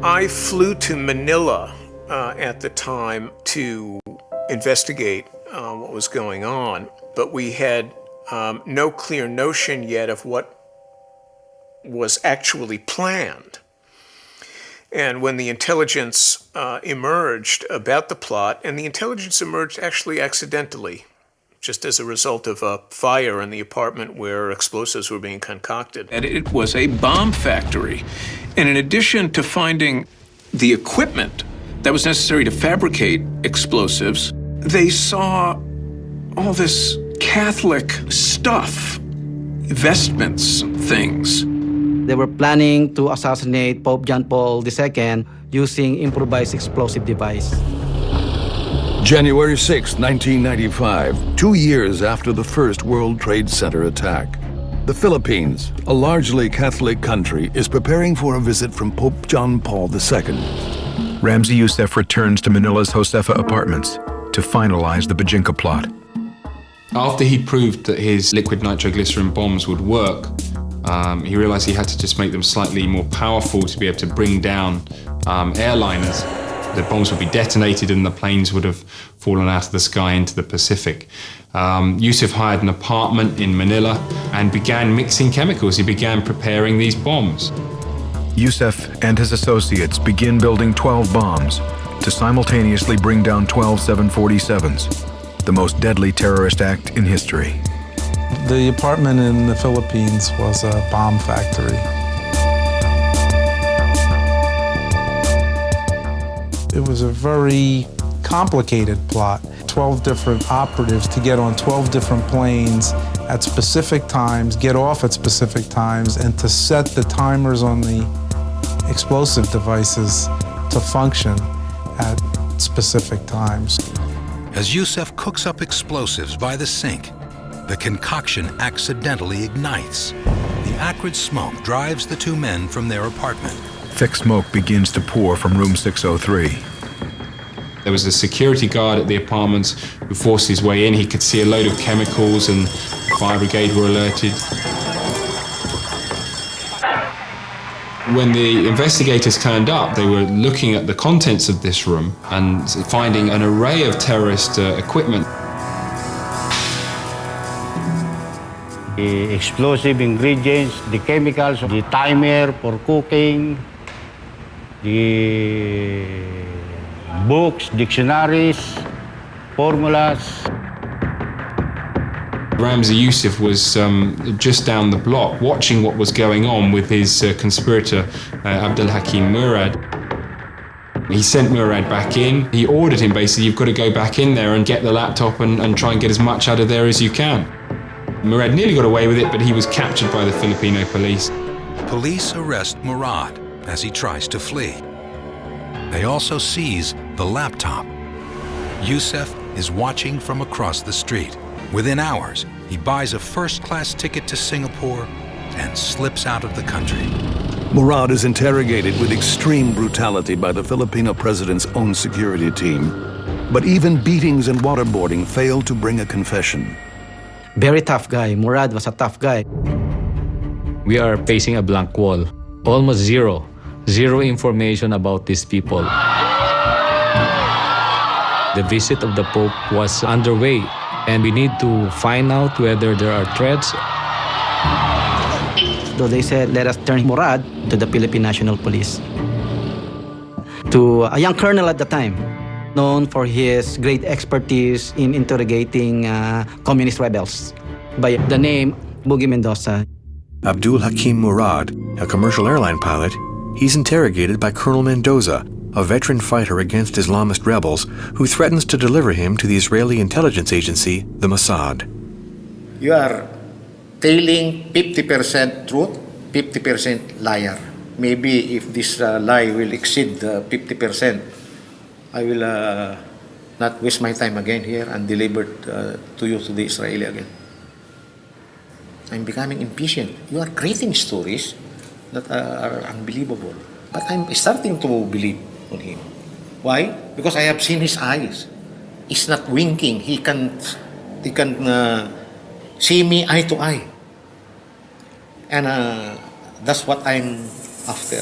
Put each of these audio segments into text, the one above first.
I flew to Manila at the time to investigate what was going on, but we had no clear notion yet of what was actually planned. And when the intelligence emerged about the plot, and the intelligence emerged actually accidentally, just as a result of a fire in the apartment where explosives were being concocted. And it was a bomb factory. And in addition to finding the equipment that was necessary to fabricate explosives, they saw all this Catholic stuff, vestments, things. They were planning to assassinate Pope John Paul II using improvised explosive device. January 6, 1995, 2 years after the first World Trade Center attack. The Philippines, a largely Catholic country, is preparing for a visit from Pope John Paul II. Ramzi Youssef returns to Manila's Josefa apartments to finalize the Bojinka plot. After he proved that his liquid nitroglycerin bombs would work, he realized he had to just make them slightly more powerful to be able to bring down airliners. The bombs would be detonated and the planes would have fallen out of the sky into the Pacific. Youssef hired an apartment in Manila and began mixing chemicals. He began preparing these bombs. Youssef and his associates begin building 12 bombs to simultaneously bring down 12 747s, the most deadly terrorist act in history. The apartment in the Philippines was a bomb factory. It was a very complicated plot. 12 different operatives to get on 12 different planes at specific times, get off at specific times, and to set the timers on the explosive devices to function at specific times. As Youssef cooks up explosives by the sink, the concoction accidentally ignites. The acrid smoke drives the two men from their apartment. Thick smoke begins to pour from room 603. There was a security guard at the apartments who forced his way in. He could see a load of chemicals and the fire brigade were alerted. When the investigators turned up, they were looking at the contents of this room and finding an array of terrorist equipment. The explosive ingredients, the chemicals, the timer for cooking, the books, dictionaries, formulas. Ramzi Youssef was just down the block watching what was going on with his conspirator, Abdul Hakim Murad. He sent Murad back in. He ordered him basically, you've got to go back in there and get the laptop and try and get as much out of there as you can. Murad nearly got away with it, but he was captured by the Filipino police. Police arrest Murad as he tries to flee. They also seize the laptop. Youssef is watching from across the street. Within hours, he buys a first-class ticket to Singapore and slips out of the country. Murad is interrogated with extreme brutality by the Filipino president's own security team. But even beatings and waterboarding failed to bring a confession. Very tough guy. Murad was a tough guy. We are facing a blank wall. Almost zero information about these people. The visit of the Pope was underway, and we need to find out whether there are threats. So they said, let us turn Murad to the Philippine National Police. To a young colonel at the time, known for his great expertise in interrogating communist rebels by the name Boogie Mendoza. Abdul Hakim Murad, a commercial airline pilot, he's interrogated by Colonel Mendoza, a veteran fighter against Islamist rebels who threatens to deliver him to the Israeli intelligence agency, the Mossad. You are telling 50% truth, 50% liar. Maybe if this lie will exceed 50%, I will not waste my time again here and deliver to you to the Israeli again. I'm becoming impatient. You are creating stories that are unbelievable. But I'm starting to believe on him. Why? Because I have seen his eyes. He's not winking. He can see me eye to eye. And that's what I'm after.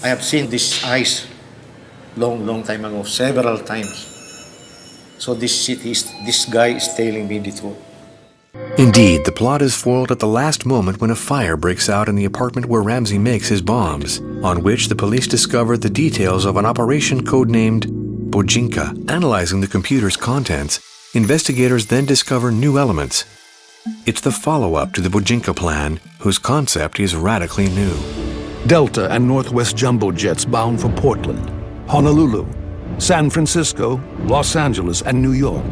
I have seen this eyes long time ago, several times. So this guy is telling me the truth. Indeed, the plot is foiled at the last moment when a fire breaks out in the apartment where Ramzi makes his bombs, on which the police discover the details of an operation codenamed Bojinka. Analyzing the computer's contents, investigators then discover new elements. It's the follow-up to the Bojinka plan, whose concept is radically new. Delta and Northwest jumbo jets bound for Portland, Honolulu, San Francisco, Los Angeles, and New York.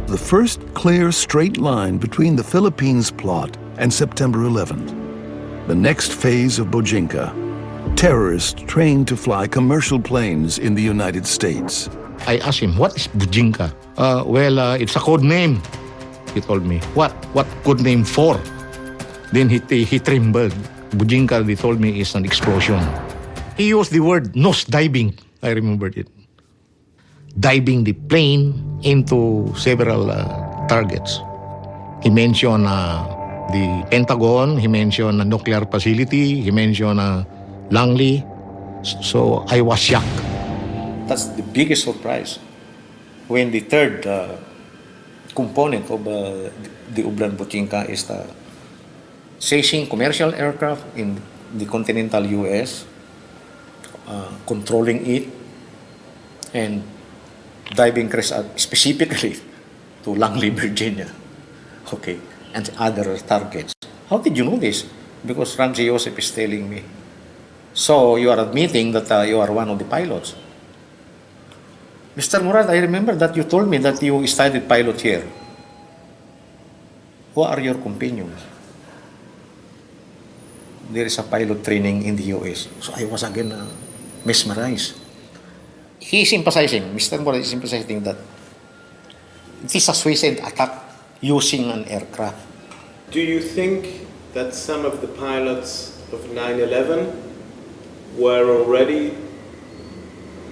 The first clear straight line between the Philippines plot and September 11th. The next phase of Bojinka. Terrorists trained to fly commercial planes in the United States. I asked him, what is Bojinka? It's a code name. He told me, what code name for? Then he trembled. Bojinka, they told me, is an explosion. He used the word nose diving. I remembered it. Diving the plane into several targets. He mentioned the Pentagon, he mentioned a nuclear facility, he mentioned Langley. So I was shocked. That's the biggest surprise. When the third component of the Ublan Bojinka is the seizing commercial aircraft in the continental U.S., controlling it, and diving crash specifically to Langley, Virginia, okay, and other targets. How did you know this? Because Ramzi Joseph is telling me. So you are admitting that you are one of the pilots. Mr. Murad, I remember that you told me that you studied pilot here. Who are your companions? There is a pilot training in the US. So I was again mesmerized. He is emphasizing, Mr. Murad is emphasizing that it is a suicide attack using an aircraft. Do you think that some of the pilots of 9/11 were already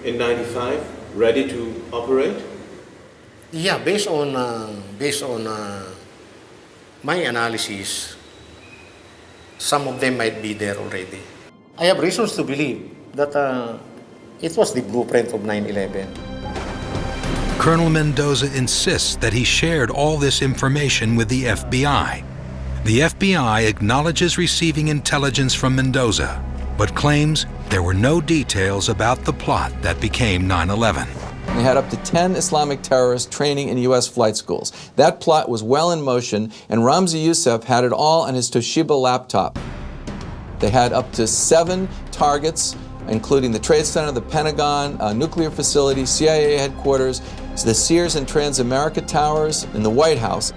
in 95 ready to operate? Yeah, based on my analysis, some of them might be there already. I have reasons to believe that it was the blueprint of 9/11. Colonel Mendoza insists that he shared all this information with the FBI. The FBI acknowledges receiving intelligence from Mendoza, but claims there were no details about the plot that became 9/11. They had up to 10 Islamic terrorists training in U.S. flight schools. That plot was well in motion, and Ramzi Youssef had it all on his Toshiba laptop. They had up to 7 targets, including the Trade Center, the Pentagon, a nuclear facility, CIA headquarters, the Sears and Transamerica Towers, and the White House.